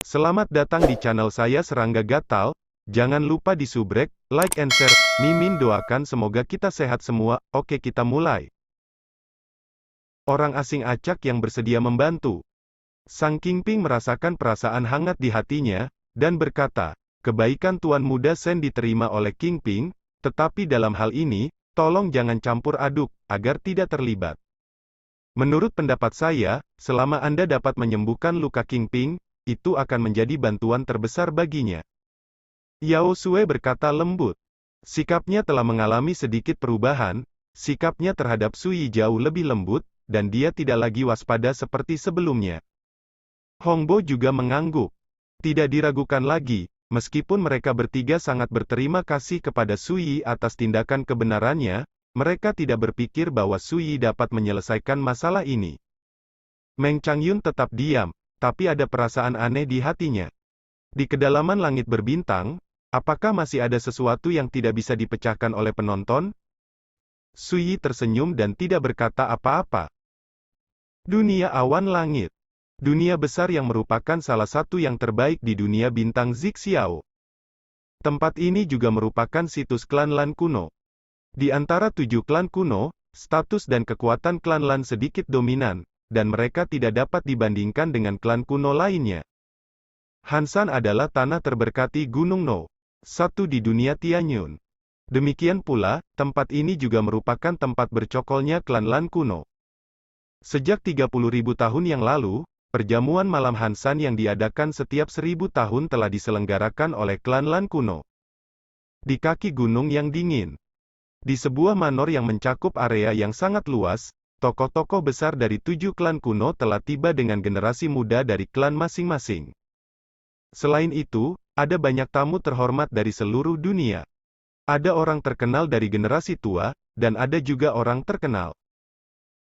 Selamat datang di channel saya Serangga Gatal. Jangan lupa di subrek, like and share. Mimin doakan semoga kita sehat semua. Oke, kita mulai. Orang asing acak yang bersedia membantu. Sang Kingping merasakan perasaan hangat di hatinya, dan berkata, kebaikan Tuan Muda Sen diterima oleh Kingping, tetapi dalam hal ini, tolong jangan campur aduk, agar tidak terlibat. Menurut pendapat saya, selama Anda dapat menyembuhkan luka Kingping, itu akan menjadi bantuan terbesar baginya. Yao Sue berkata lembut. Sikapnya telah mengalami sedikit perubahan, sikapnya terhadap Sui jauh lebih lembut, dan dia tidak lagi waspada seperti sebelumnya. Hongbo juga mengangguk. Tidak diragukan lagi, meskipun mereka bertiga sangat berterima kasih kepada Sui atas tindakan kebenarannya, mereka tidak berpikir bahwa Sui dapat menyelesaikan masalah ini. Meng Changyun tetap diam, tapi ada perasaan aneh di hatinya. Di kedalaman langit berbintang, apakah masih ada sesuatu yang tidak bisa dipecahkan oleh penonton? Sui tersenyum dan tidak berkata apa-apa. Dunia awan langit. Dunia besar yang merupakan salah satu yang terbaik di dunia bintang Zixiao. Tempat ini juga merupakan situs klan Lan kuno. Di antara 7 klan kuno, status dan kekuatan klan Lan sedikit dominan, dan mereka tidak dapat dibandingkan dengan klan kuno lainnya. Hansan adalah tanah terberkati Gunung No. 1 di dunia Tianyun. Demikian pula, tempat ini juga merupakan tempat bercokolnya klan Lan kuno. Sejak 30.000 tahun yang lalu, perjamuan malam Hansan yang diadakan setiap 1000 tahun telah diselenggarakan oleh klan Lan kuno. Di kaki gunung yang dingin. Di sebuah manor yang mencakup area yang sangat luas, tokoh-tokoh besar dari 7 klan kuno telah tiba dengan generasi muda dari klan masing-masing. Selain itu, ada banyak tamu terhormat dari seluruh dunia. Ada orang terkenal dari generasi tua, dan ada juga orang terkenal.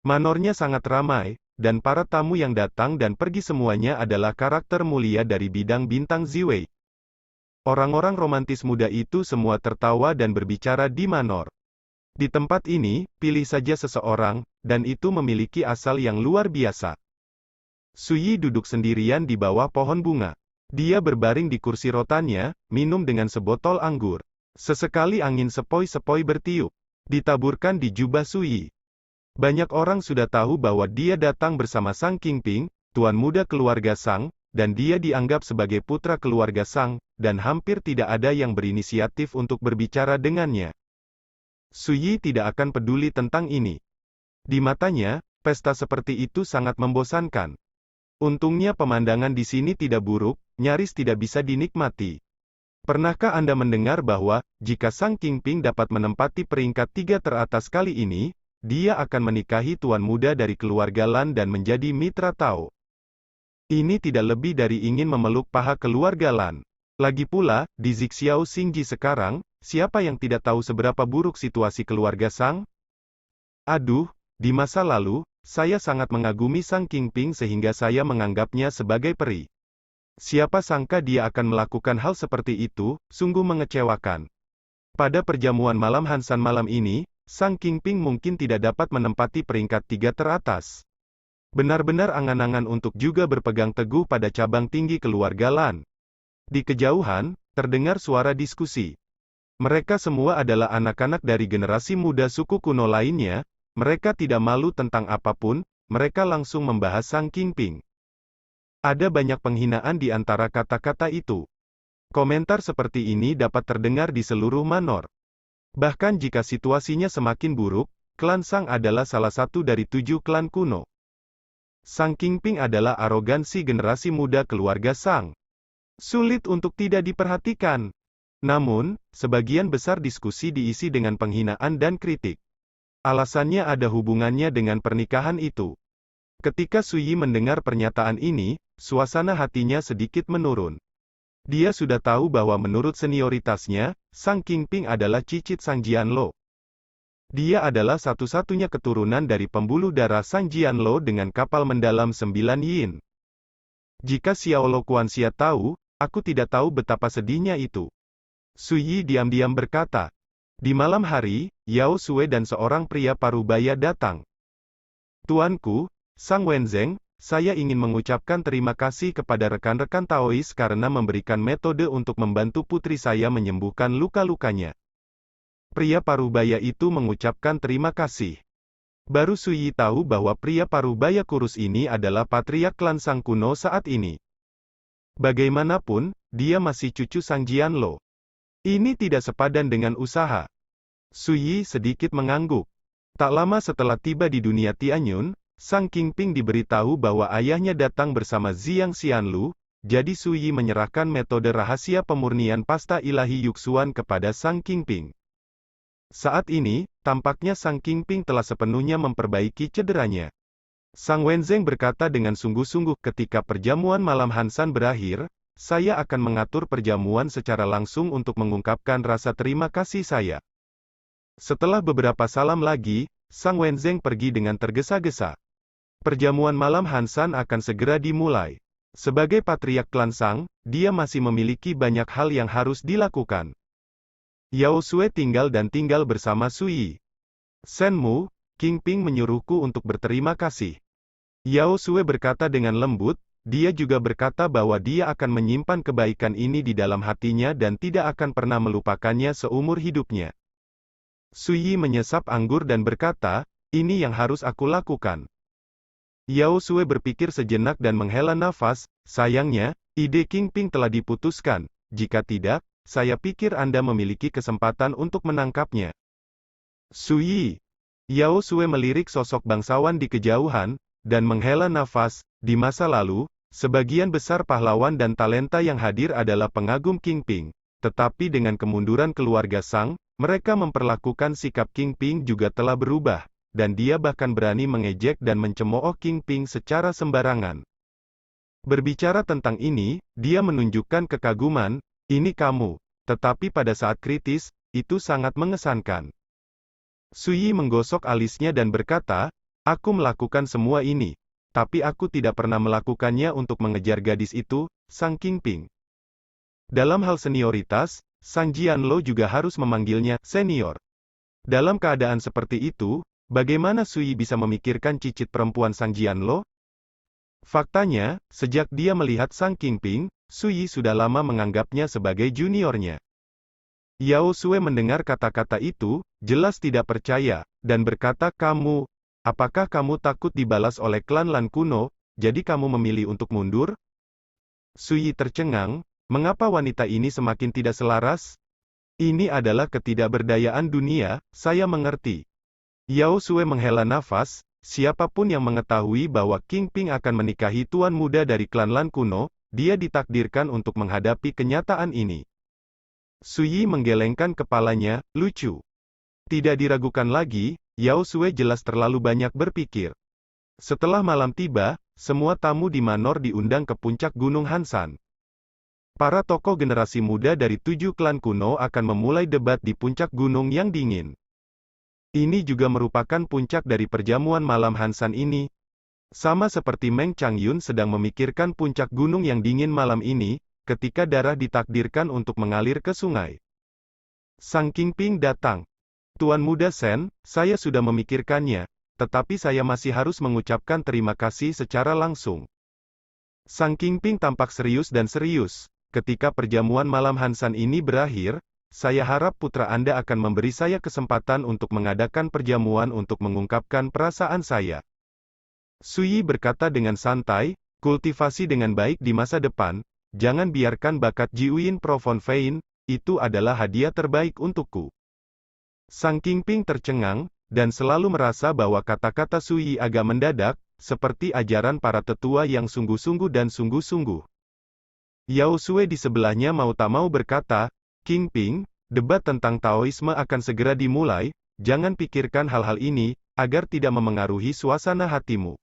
Manornya sangat ramai, dan para tamu yang datang dan pergi semuanya adalah karakter mulia dari bidang bintang Ziwei. Orang-orang romantis muda itu semua tertawa dan berbicara di manor. Di tempat ini, pilih saja seseorang, dan itu memiliki asal yang luar biasa. Suyi duduk sendirian di bawah pohon bunga. Dia berbaring di kursi rotannya, minum dengan sebotol anggur. Sesekali angin sepoi-sepoi bertiup. Ditaburkan di jubah Suyi. Banyak orang sudah tahu bahwa dia datang bersama Sang Kingping, tuan muda keluarga Sang, dan dia dianggap sebagai putra keluarga Sang, dan hampir tidak ada yang berinisiatif untuk berbicara dengannya. Suyi tidak akan peduli tentang ini. Di matanya, pesta seperti itu sangat membosankan. Untungnya pemandangan di sini tidak buruk, nyaris tidak bisa dinikmati. Pernahkah Anda mendengar bahwa, jika Sang Kingping dapat menempati peringkat 3 teratas kali ini, dia akan menikahi tuan muda dari keluarga Lan dan menjadi mitra Tao. Ini tidak lebih dari ingin memeluk paha keluarga Lan. Lagi pula, di Zixiao Xingji sekarang, siapa yang tidak tahu seberapa buruk situasi keluarga Sang? Aduh, di masa lalu, saya sangat mengagumi Sang Kingping sehingga saya menganggapnya sebagai peri. Siapa sangka dia akan melakukan hal seperti itu, sungguh mengecewakan. Pada perjamuan malam Hansan malam ini, Sang Kingping mungkin tidak dapat menempati peringkat 3 teratas. Benar-benar angan-angan untuk juga berpegang teguh pada cabang tinggi keluarga Lan. Di kejauhan, terdengar suara diskusi. Mereka semua adalah anak-anak dari generasi muda suku kuno lainnya, mereka tidak malu tentang apapun, mereka langsung membahas Sang Kingping. Ada banyak penghinaan di antara kata-kata itu. Komentar seperti ini dapat terdengar di seluruh manor. Bahkan jika situasinya semakin buruk, klan Sang adalah salah satu dari 7 klan kuno. Sang Kingping adalah arogansi generasi muda keluarga Sang. Sulit untuk tidak diperhatikan. Namun, sebagian besar diskusi diisi dengan penghinaan dan kritik. Alasannya ada hubungannya dengan pernikahan itu. Ketika Suyi mendengar pernyataan ini, suasana hatinya sedikit menurun. Dia sudah tahu bahwa menurut senioritasnya, Sang Kingping adalah cicit Sang Jianlo. Dia adalah satu-satunya keturunan dari pembuluh darah Sang Jianlo dengan kapal mendalam 9 yin. Jika Xiao Lo Kuanxia tahu, aku tidak tahu betapa sedihnya itu. Suyi diam-diam berkata. Di malam hari, Yao Sue dan seorang pria parubaya datang. Tuanku, Sang Wenzeng, saya ingin mengucapkan terima kasih kepada rekan-rekan Taois karena memberikan metode untuk membantu putri saya menyembuhkan luka-lukanya. Pria parubaya itu mengucapkan terima kasih. Baru Sui tahu bahwa pria parubaya kurus ini adalah patriark klan Sang kuno saat ini. Bagaimanapun, dia masih cucu Sang Jianlo. Ini tidak sepadan dengan usaha. Sui sedikit mengangguk. Tak lama setelah tiba di dunia Tianyun, Sang Qingping diberitahu bahwa ayahnya datang bersama Ziyang Xianlu, jadi Sui menyerahkan metode rahasia pemurnian pasta ilahi Yuxuan kepada Sang Qingping. Saat ini, tampaknya Sang Qingping telah sepenuhnya memperbaiki cederanya. Sang Wenzeng berkata dengan sungguh-sungguh ketika perjamuan malam Hansan berakhir, saya akan mengatur perjamuan secara langsung untuk mengungkapkan rasa terima kasih saya. Setelah beberapa salam lagi, Sang Wenzeng pergi dengan tergesa-gesa. Perjamuan malam Hansan akan segera dimulai. Sebagai patriark klan Sang, dia masih memiliki banyak hal yang harus dilakukan. Yao Sue tinggal bersama Sui. Senmu, Qingping menyuruhku untuk berterima kasih. Yao Sue berkata dengan lembut, dia juga berkata bahwa dia akan menyimpan kebaikan ini di dalam hatinya dan tidak akan pernah melupakannya seumur hidupnya. Sui menyesap anggur dan berkata, ini yang harus aku lakukan. Yao Sue berpikir sejenak dan menghela nafas, sayangnya, ide Qingping telah diputuskan, jika tidak, saya pikir Anda memiliki kesempatan untuk menangkapnya. Sui. Yao Sue melirik sosok bangsawan di kejauhan, dan menghela nafas, di masa lalu, sebagian besar pahlawan dan talenta yang hadir adalah pengagum Qingping, tetapi dengan kemunduran keluarga Sang, mereka memperlakukan sikap Qingping juga telah berubah. Dan dia bahkan berani mengejek dan mencemooh Qingping secara sembarangan. Berbicara tentang ini, dia menunjukkan kekaguman, ini kamu. Tetapi pada saat kritis, itu sangat mengesankan. Sui menggosok alisnya dan berkata, aku melakukan semua ini. Tapi aku tidak pernah melakukannya untuk mengejar gadis itu, Sang Qingping. Dalam hal senioritas, Sang Jianlo juga harus memanggilnya senior. Dalam keadaan seperti itu, bagaimana Sui bisa memikirkan cicit perempuan Sang Jianlo? Faktanya, sejak dia melihat Sang Qingping, Sui sudah lama menganggapnya sebagai juniornya. Yao Sue mendengar kata-kata itu, jelas tidak percaya, dan berkata, apakah kamu takut dibalas oleh klan Lan kuno, jadi kamu memilih untuk mundur? Sui tercengang, mengapa wanita ini semakin tidak selaras? Ini adalah ketidakberdayaan dunia, saya mengerti. Yao Sue menghela nafas, siapapun yang mengetahui bahwa Qingping akan menikahi tuan muda dari klan Lan kuno, dia ditakdirkan untuk menghadapi kenyataan ini. Sui menggelengkan kepalanya, lucu. Tidak diragukan lagi, Yao Sue jelas terlalu banyak berpikir. Setelah malam tiba, semua tamu di Manor diundang ke puncak Gunung Hansan. Para tokoh generasi muda dari 7 klan kuno akan memulai debat di puncak gunung yang dingin. Ini juga merupakan puncak dari perjamuan malam Hansan ini. Sama seperti Meng Changyun sedang memikirkan puncak gunung yang dingin malam ini, ketika darah ditakdirkan untuk mengalir ke sungai. Sang Qingping datang. Tuan muda Sen, saya sudah memikirkannya, tetapi saya masih harus mengucapkan terima kasih secara langsung. Sang Qingping tampak serius dan serius. Ketika perjamuan malam Hansan ini berakhir, saya harap putra Anda akan memberi saya kesempatan untuk mengadakan perjamuan untuk mengungkapkan perasaan saya. Sui berkata dengan santai, kultivasi dengan baik di masa depan, jangan biarkan bakat Jiuyin Pro Von Fein, itu adalah hadiah terbaik untukku. Sang Qingping tercengang, dan selalu merasa bahwa kata-kata Sui agak mendadak, seperti ajaran para tetua yang sungguh-sungguh dan sungguh-sungguh. Yao Sue di sebelahnya mau tak mau berkata, Qingping, debat tentang Taoisme akan segera dimulai, jangan pikirkan hal-hal ini, agar tidak memengaruhi suasana hatimu.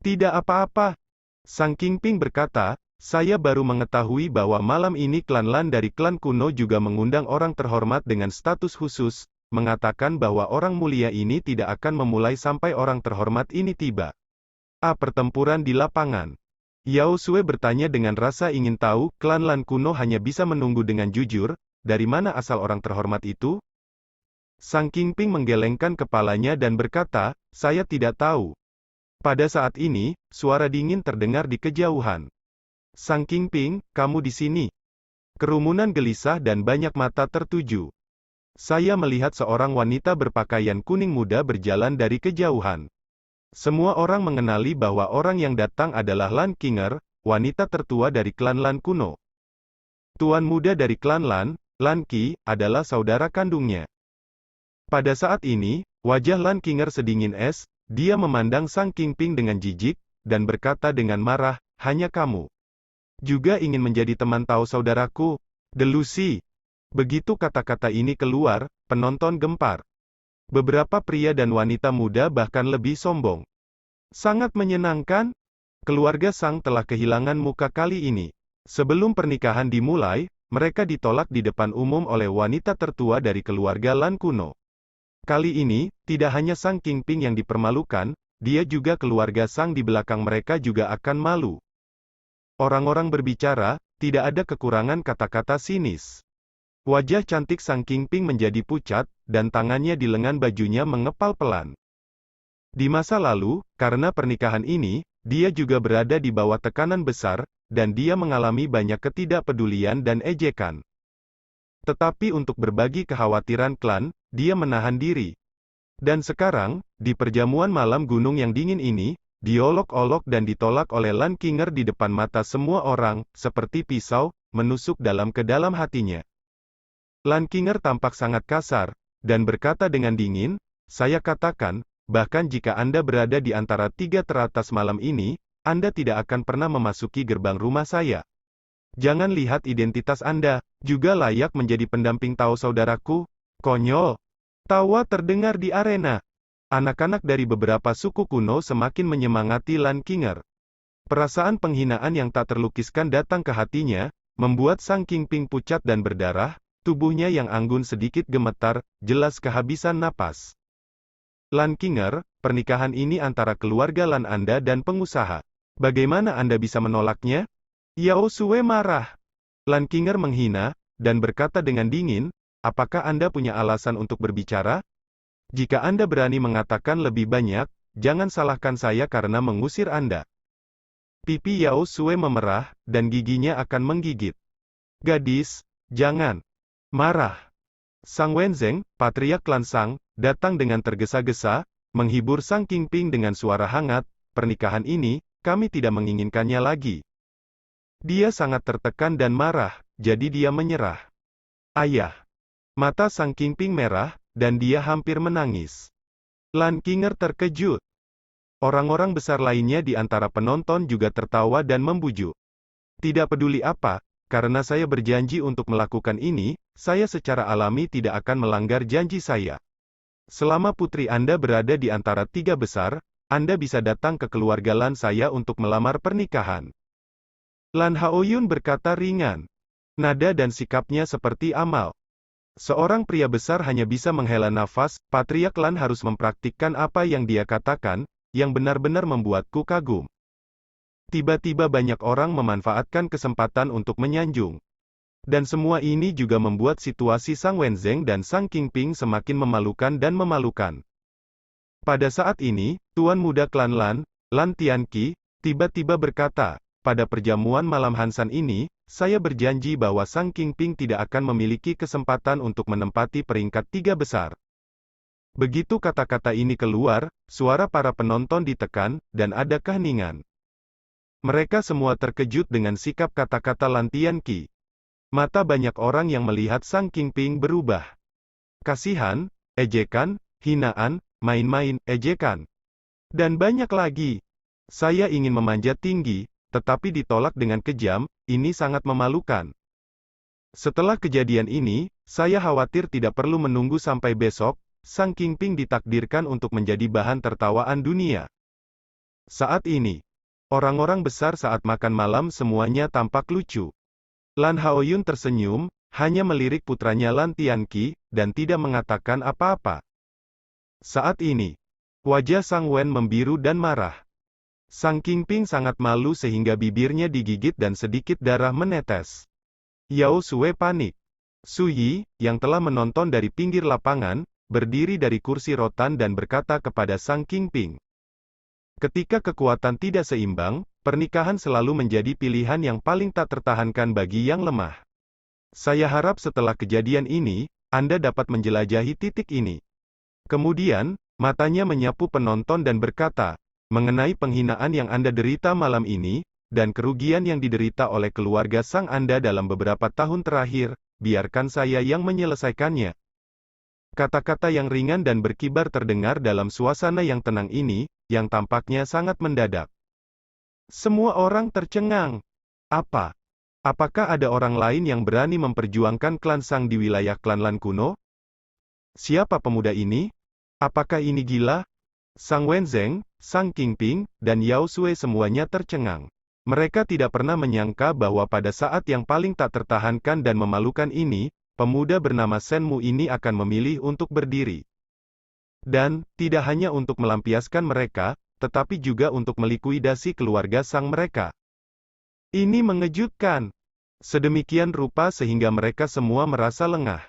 Tidak apa-apa. Sang Qingping berkata, saya baru mengetahui bahwa malam ini klan Lan dari klan kuno juga mengundang orang terhormat dengan status khusus, mengatakan bahwa orang mulia ini tidak akan memulai sampai orang terhormat ini tiba. Pertempuran di lapangan. Yao Sue bertanya dengan rasa ingin tahu, klan Lan kuno hanya bisa menunggu dengan jujur, dari mana asal orang terhormat itu? Sang Qingping menggelengkan kepalanya dan berkata, saya tidak tahu. Pada saat ini, suara dingin terdengar di kejauhan. Sang Qingping, kamu di sini. Kerumunan gelisah dan banyak mata tertuju. Saya melihat seorang wanita berpakaian kuning muda berjalan dari kejauhan. Semua orang mengenali bahwa orang yang datang adalah Lan Qinger, wanita tertua dari klan Lan kuno. Tuan muda dari klan Lan, Lan Qi, adalah saudara kandungnya. Pada saat ini, wajah Lan Qinger sedingin es, dia memandang Sang Qingping dengan jijik, dan berkata dengan marah, hanya kamu juga ingin menjadi teman tahu saudaraku? Delusi. Begitu kata-kata ini keluar, penonton gempar. Beberapa pria dan wanita muda bahkan lebih sombong. Sangat menyenangkan. Keluarga Sang telah kehilangan muka kali ini. Sebelum pernikahan dimulai, mereka ditolak di depan umum oleh wanita tertua dari keluarga Lan kuno. Kali ini, tidak hanya Sang Qingping yang dipermalukan, dia juga keluarga Sang di belakang mereka juga akan malu. Orang-orang berbicara, tidak ada kekurangan kata-kata sinis. Wajah cantik Sang Qingping menjadi pucat, dan tangannya di lengan bajunya mengepal pelan. Di masa lalu, karena pernikahan ini, dia juga berada di bawah tekanan besar, dan dia mengalami banyak ketidakpedulian dan ejekan. Tetapi untuk berbagi kekhawatiran klan, dia menahan diri. Dan sekarang, di perjamuan malam gunung yang dingin ini, diolok-olok dan ditolak oleh Lan Qinger di depan mata semua orang, seperti pisau, menusuk ke dalam hatinya. Lan Qinger tampak sangat kasar, dan berkata dengan dingin, saya katakan, bahkan jika Anda berada di antara tiga teratas malam ini, Anda tidak akan pernah memasuki gerbang rumah saya. Jangan lihat identitas Anda, juga layak menjadi pendamping tahu saudaraku. Konyol. Tawa terdengar di arena. Anak-anak dari beberapa suku kuno semakin menyemangati Lan Qinger. Perasaan penghinaan yang tak terlukiskan datang ke hatinya, membuat Sang Qingping pucat dan berdarah, tubuhnya yang anggun sedikit gemetar, jelas kehabisan napas. Lan Qinger, pernikahan ini antara keluarga Lan Anda dan pengusaha. Bagaimana Anda bisa menolaknya? Yao Sue marah. Lan Qinger menghina, dan berkata dengan dingin, apakah Anda punya alasan untuk berbicara? Jika Anda berani mengatakan lebih banyak, jangan salahkan saya karena mengusir Anda. Pipi Yao Sue memerah, dan giginya akan menggigit. Gadis, jangan marah. Sang Wenzeng, patriark klan Sang, datang dengan tergesa-gesa, menghibur Sang Qingping dengan suara hangat, pernikahan ini, kami tidak menginginkannya lagi. Dia sangat tertekan dan marah, jadi dia menyerah. Ayah. Mata Sang Qingping merah, dan dia hampir menangis. Lan Qinger terkejut. Orang-orang besar lainnya di antara penonton juga tertawa dan membujuk. Tidak peduli apa, karena saya berjanji untuk melakukan ini, saya secara alami tidak akan melanggar janji saya. Selama putri Anda berada di antara tiga besar, Anda bisa datang ke keluarga Lan saya untuk melamar pernikahan. Lan Haoyun berkata ringan. Nada dan sikapnya seperti amal. Seorang pria besar hanya bisa menghela nafas, patriark Lan harus mempraktikkan apa yang dia katakan, yang benar-benar membuatku kagum. Tiba-tiba banyak orang memanfaatkan kesempatan untuk menyanjung. Dan semua ini juga membuat situasi Sang Wenzeng dan Sang Qingping semakin memalukan dan memalukan. Pada saat ini, Tuan Muda Klan Lan, Lan Tianqi, tiba-tiba berkata, pada perjamuan malam Hansan ini, saya berjanji bahwa Sang Qingping tidak akan memiliki kesempatan untuk menempati peringkat tiga besar. Begitu kata-kata ini keluar, suara para penonton ditekan, dan ada keheningan. Mereka semua terkejut dengan sikap kata-kata Lan Tianqi. Mata banyak orang yang melihat Sang Qingping berubah. Kasihan, ejekan, hinaan, main-main, ejekan. Dan banyak lagi. Saya ingin memanjat tinggi, tetapi ditolak dengan kejam, ini sangat memalukan. Setelah kejadian ini, saya khawatir tidak perlu menunggu sampai besok, Sang Qingping ditakdirkan untuk menjadi bahan tertawaan dunia. Saat ini, orang-orang besar saat makan malam semuanya tampak lucu. Lan Haoyun tersenyum, hanya melirik putranya Lan Tianqi, dan tidak mengatakan apa-apa. Saat ini, wajah Sang Wen membiru dan marah. Sang Qingping sangat malu sehingga bibirnya digigit dan sedikit darah menetes. Yao Sue panik. Su Yi, yang telah menonton dari pinggir lapangan, berdiri dari kursi rotan dan berkata kepada Sang Qingping. Ketika kekuatan tidak seimbang, pernikahan selalu menjadi pilihan yang paling tak tertahankan bagi yang lemah. Saya harap setelah kejadian ini, Anda dapat menjelajahi titik ini. Kemudian, matanya menyapu penonton dan berkata, mengenai penghinaan yang Anda derita malam ini, dan kerugian yang diderita oleh keluarga sang Anda dalam beberapa tahun terakhir, biarkan saya yang menyelesaikannya. Kata-kata yang ringan dan berkibar terdengar dalam suasana yang tenang ini, yang tampaknya sangat mendadak. Semua orang tercengang. Apa? Apakah ada orang lain yang berani memperjuangkan klan Sang di wilayah klan Lan kuno? Siapa pemuda ini? Apakah ini gila? Sang Wenzeng, Sang Qingping, dan Yao Sui semuanya tercengang. Mereka tidak pernah menyangka bahwa pada saat yang paling tak tertahankan dan memalukan ini, pemuda bernama Shen Mu ini akan memilih untuk berdiri. Dan, tidak hanya untuk melampiaskan mereka, tetapi juga untuk melikuidasi keluarga sang mereka. Ini mengejutkan. Sedemikian rupa sehingga mereka semua merasa lengah.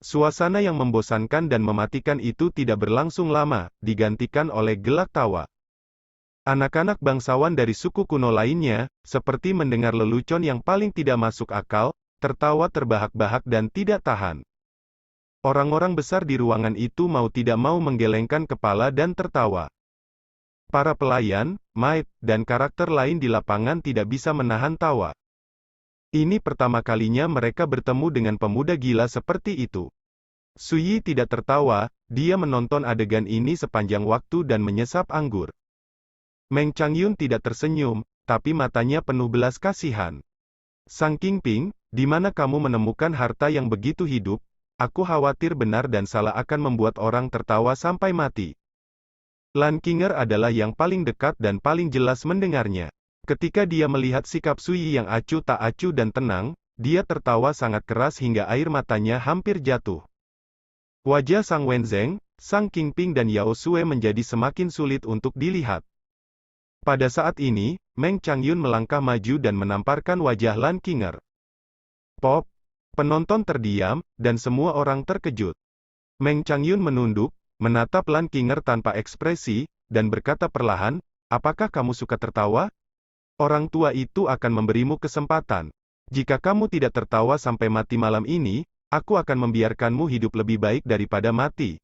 Suasana yang membosankan dan mematikan itu tidak berlangsung lama, digantikan oleh gelak tawa. Anak-anak bangsawan dari suku kuno lainnya, seperti mendengar lelucon yang paling tidak masuk akal, tertawa terbahak-bahak dan tidak tahan. Orang-orang besar di ruangan itu mau tidak mau menggelengkan kepala dan tertawa. Para pelayan, maid, dan karakter lain di lapangan tidak bisa menahan tawa. Ini pertama kalinya mereka bertemu dengan pemuda gila seperti itu. Suyi tidak tertawa, dia menonton adegan ini sepanjang waktu dan menyesap anggur. Meng Changyun tidak tersenyum, tapi matanya penuh belas kasihan. Sang Qingping, di mana kamu menemukan harta yang begitu hidup? Aku khawatir benar dan salah akan membuat orang tertawa sampai mati. Lan Qinger adalah yang paling dekat dan paling jelas mendengarnya. Ketika dia melihat sikap Suyi yang acuh tak acuh dan tenang, dia tertawa sangat keras hingga air matanya hampir jatuh. Wajah Sang Wenzeng, Sang Qingping dan Yao Sui menjadi semakin sulit untuk dilihat. Pada saat ini, Meng Changyun melangkah maju dan menamparkan wajah Lan Qinger. Pop! Penonton terdiam, dan semua orang terkejut. Meng Changyun menunduk, menatap Lan Qinger tanpa ekspresi, dan berkata perlahan, apakah kamu suka tertawa? Orang tua itu akan memberimu kesempatan. Jika kamu tidak tertawa sampai mati malam ini, aku akan membiarkanmu hidup lebih baik daripada mati.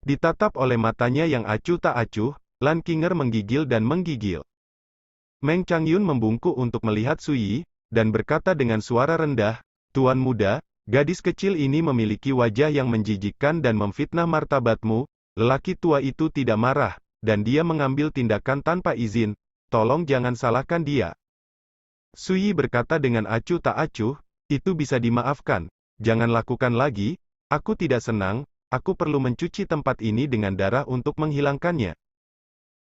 Ditatap oleh matanya yang acuh tak acuh, Lan Qinger menggigil dan menggigil. Meng Changyun membungkuk untuk melihat Suyi, dan berkata dengan suara rendah, Tuan muda, gadis kecil ini memiliki wajah yang menjijikkan dan memfitnah martabatmu. Lelaki tua itu tidak marah, dan dia mengambil tindakan tanpa izin. Tolong jangan salahkan dia. Suyi berkata dengan acuh tak acuh, itu bisa dimaafkan. Jangan lakukan lagi, aku tidak senang, aku perlu mencuci tempat ini dengan darah untuk menghilangkannya.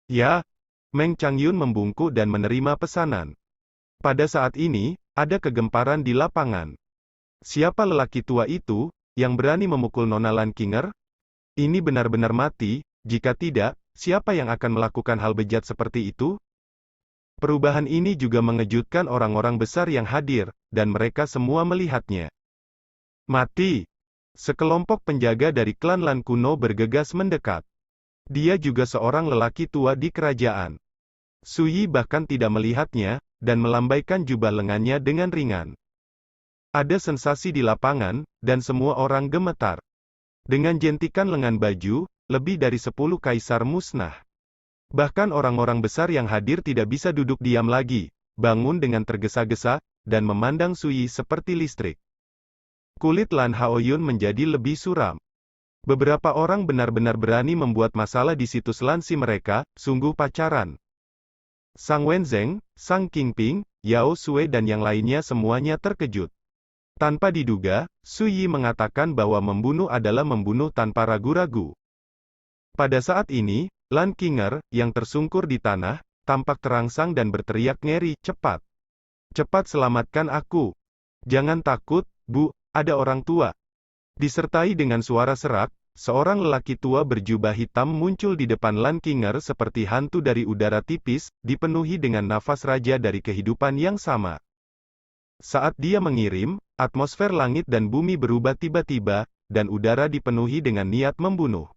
Ya, Meng Changyun membungkuk dan menerima pesanan. Pada saat ini, ada kegemparan di lapangan. Siapa lelaki tua itu, yang berani memukul Nona Lan Qinger? Ini benar-benar mati, jika tidak, siapa yang akan melakukan hal bejat seperti itu? Perubahan ini juga mengejutkan orang-orang besar yang hadir, dan mereka semua melihatnya. Mati! Sekelompok penjaga dari klan Lan kuno bergegas mendekat. Dia juga seorang lelaki tua di kerajaan. Suyi bahkan tidak melihatnya, dan melambaikan jubah lengannya dengan ringan. Ada sensasi di lapangan, dan semua orang gemetar. Dengan jentikan lengan baju, lebih dari 10 kaisar musnah. Bahkan orang-orang besar yang hadir tidak bisa duduk diam lagi, bangun dengan tergesa-gesa, dan memandang Suyi seperti listrik. Kulit Lan Haoyun menjadi lebih suram. Beberapa orang benar-benar berani membuat masalah di situs lansi mereka, sungguh pacaran. Sang Wenzeng, Sang Qingping, Yao Sui dan yang lainnya semuanya terkejut. Tanpa diduga, Suyi mengatakan bahwa membunuh adalah membunuh tanpa ragu-ragu. Pada saat ini, Lan Qinger, yang tersungkur di tanah, tampak terangsang dan berteriak ngeri, cepat. Cepat selamatkan aku. Jangan takut, Bu, ada orang tua. Disertai dengan suara serak, seorang lelaki tua berjubah hitam muncul di depan Lan Qinger seperti hantu dari udara tipis, dipenuhi dengan nafas raja dari kehidupan yang sama. Saat dia mengirim, atmosfer langit dan bumi berubah tiba-tiba, dan udara dipenuhi dengan niat membunuh.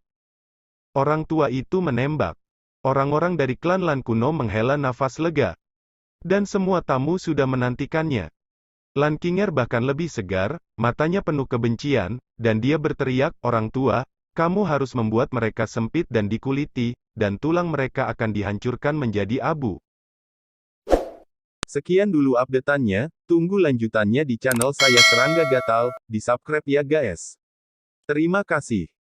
Orang tua itu menembak. Orang-orang dari klan Lan kuno menghela nafas lega. Dan semua tamu sudah menantikannya. Lan Qinger bahkan lebih segar, matanya penuh kebencian, dan dia berteriak, "Orang tua, kamu harus membuat mereka sempit dan dikuliti, dan tulang mereka akan dihancurkan menjadi abu." Sekian dulu update-annya, tunggu lanjutannya di channel saya Serangga Gatal, di subscribe ya guys. Terima kasih.